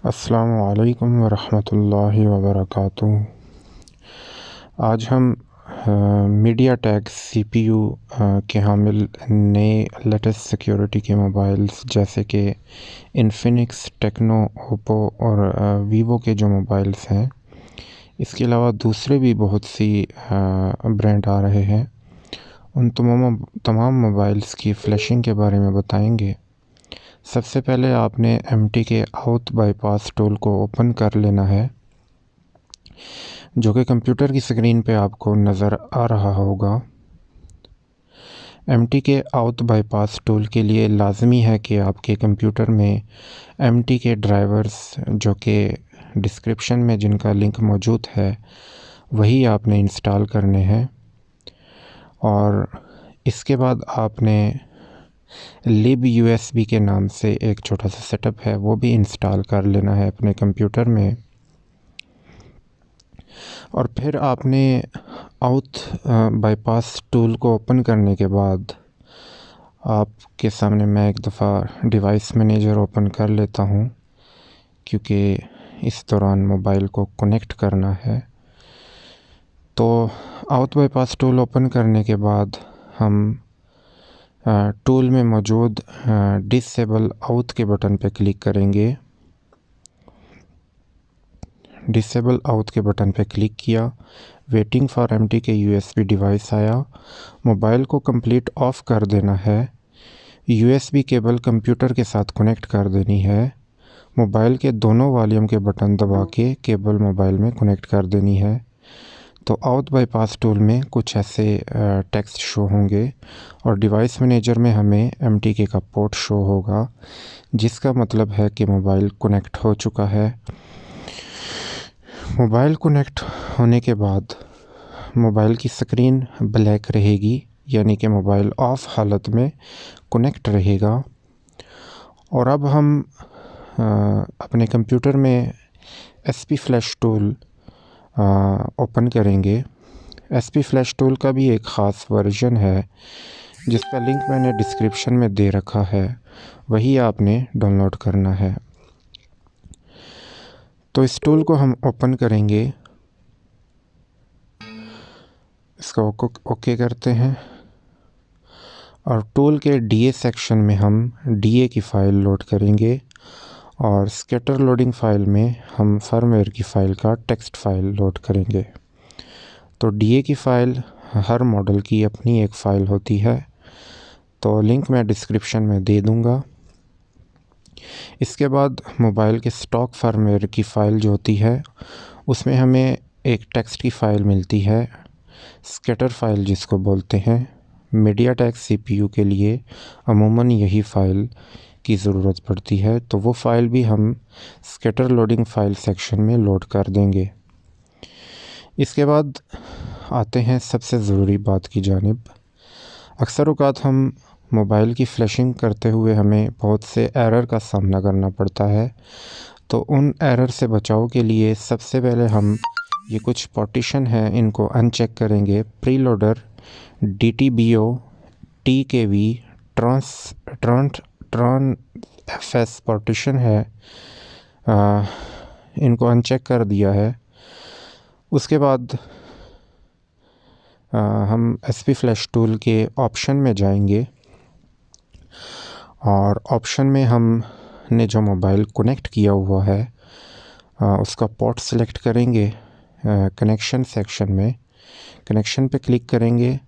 अस्सलामु अलैकुम वरहमतुल्लाहि वबरकातुहू। आज हम मीडियाटेक CPU के हामिल नए लेटेस्ट सिक्योरिटी के मोबाइल्स जैसे कि इन्फिनिक्स, टेक्नो, ओप्पो और वीवो के जो मोबाइल्स हैं, इसके अलावा दूसरे भी बहुत सी ब्रांड आ रहे हैं, उन तमाम मोबाइल्स की फ्लैशिंग के बारे में बताएंगे। सबसे पहले आपने MT के आउट बाईपास टूल को ओपन कर लेना है, जो कि कंप्यूटर की स्क्रीन पे आपको नज़र आ रहा होगा। MT के आउट बाईपास टूल के लिए लाजमी है कि आपके कंप्यूटर में MT के ड्राइवर्स, जो कि डिस्क्रिप्शन में जिनका लिंक मौजूद है, वही आपने इंस्टॉल करने हैं। और इसके बाद आपने libUSB के नाम से एक छोटा सा सेटअप है, वो भी इंस्टॉल कर लेना है अपने कंप्यूटर में। और फिर आपने आउट बाईपास टूल को ओपन करने के बाद आपके सामने मैं एक दफ़ा डिवाइस मैनेजर ओपन कर लेता हूँ, क्योंकि इस दौरान मोबाइल को कनेक्ट करना है। तो आउट बाईपास टूल ओपन करने के बाद हम टूल में मौजूद डिसेबल आउट के बटन पे क्लिक करेंगे। डिसेबल आउट के बटन पे क्लिक किया, वेटिंग फॉर MT के USB डिवाइस आया। मोबाइल को कंप्लीट ऑफ कर देना है। USB केबल कंप्यूटर के साथ कनेक्ट कर देनी है। मोबाइल के दोनों वॉल्यूम के बटन दबा के केबल मोबाइल में कनेक्ट कर देनी है। तो आउट बाईपास टूल में कुछ ऐसे टेक्स्ट शो होंगे और डिवाइस मैनेजर में हमें MT का पोर्ट शो होगा, जिसका मतलब है कि मोबाइल कनेक्ट हो चुका है। मोबाइल कनेक्ट होने के बाद मोबाइल की स्क्रीन ब्लैक रहेगी, यानी कि मोबाइल ऑफ हालत में कनेक्ट रहेगा। और अब हम अपने कंप्यूटर में SP फ्लैश टूल ओपन करेंगे। SP फ्लैश टूल का भी एक ख़ास वर्जन है, जिसका लिंक मैंने डिस्क्रिप्शन में दे रखा है, वही आपने डाउनलोड करना है। तो इस टूल को हम ओपन करेंगे, इसका ओके करते हैं और टूल के DA सेक्शन में हम DA की फ़ाइल लोड करेंगे और स्कैटर लोडिंग फ़ाइल में हम फर्मवेयर की फ़ाइल का टेक्स्ट फ़ाइल लोड करेंगे। तो DA की फ़ाइल हर मॉडल की अपनी एक फ़ाइल होती है, तो लिंक मैं डिस्क्रिप्शन में दे दूँगा। इसके बाद मोबाइल के स्टॉक फर्मवेयर की फ़ाइल जो होती है, उसमें हमें एक टेक्स्ट की फ़ाइल मिलती है, स्कैटर फ़ाइल जिसको बोलते हैं। मीडियाटेक CPU के लिए अमूमन यही फ़ाइल की ज़रूरत पड़ती है, तो वो फ़ाइल भी हम स्कैटर लोडिंग फ़ाइल सेक्शन में लोड कर देंगे। इसके बाद आते हैं सबसे ज़रूरी बात की जानिब। अक्सर औक़ात हम मोबाइल की फ्लैशिंग करते हुए हमें बहुत से एरर का सामना करना पड़ता है, तो उन एरर से बचाव के लिए सबसे पहले हम ये कुछ पार्टीशन हैं, इनको अनचेक करेंगे। Preloader, DTBO, TKV, ट्रान FS partition है, इनको अनचेक कर दिया है। उसके बाद हम SP फ्लैश टूल के ऑप्शन में जाएंगे और ऑप्शन में हमने जो मोबाइल कनेक्ट किया हुआ है उसका पोर्ट सेलेक्ट करेंगे। कनेक्शन सेक्शन में कनेक्शन पे क्लिक करेंगे,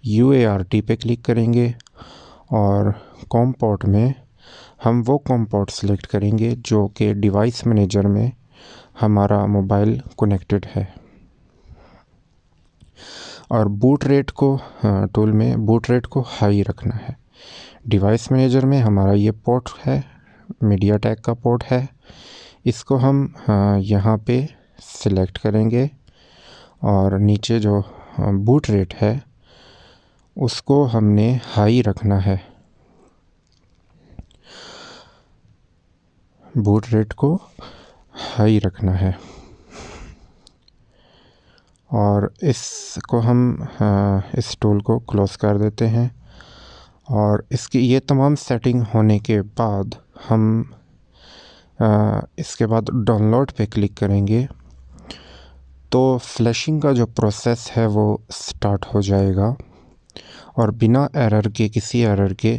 UART पे क्लिक करेंगे और कॉम पोर्ट में हम वो कॉम पोर्ट सेलेक्ट करेंगे जो कि डिवाइस मैनेजर में हमारा मोबाइल कनेक्टेड है। और बूट रेट को टूल में बूट रेट को हाई रखना है। डिवाइस मैनेजर में हमारा ये पोर्ट है, मीडियाटेक का पोर्ट है, इसको हम यहाँ पे सिलेक्ट करेंगे और नीचे जो बूट रेट है उसको हमने हाई रखना है। बूट रेट को हाई रखना है और इसको हम इस टूल को क्लोज़ कर देते हैं। और इसकी ये तमाम सेटिंग होने के बाद हम इसके बाद डाउनलोड पे क्लिक करेंगे तो फ्लैशिंग का जो प्रोसेस है वो स्टार्ट हो जाएगा और बिना एरर के, किसी एरर के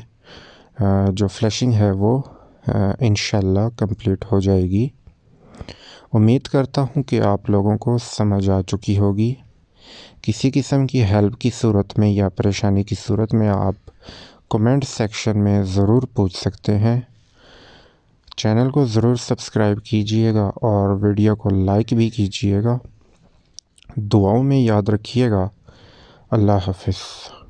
जो फ्लैशिंग है वो इंशाल्लाह कंप्लीट हो जाएगी। उम्मीद करता हूँ कि आप लोगों को समझ आ चुकी होगी। किसी किस्म की हेल्प की सूरत में या परेशानी की सूरत में आप कमेंट सेक्शन में ज़रूर पूछ सकते हैं। चैनल को ज़रूर सब्सक्राइब कीजिएगा और वीडियो को लाइक भी कीजिएगा। दुआओं में याद रखिएगा। अल्लाह हाफ़िज़।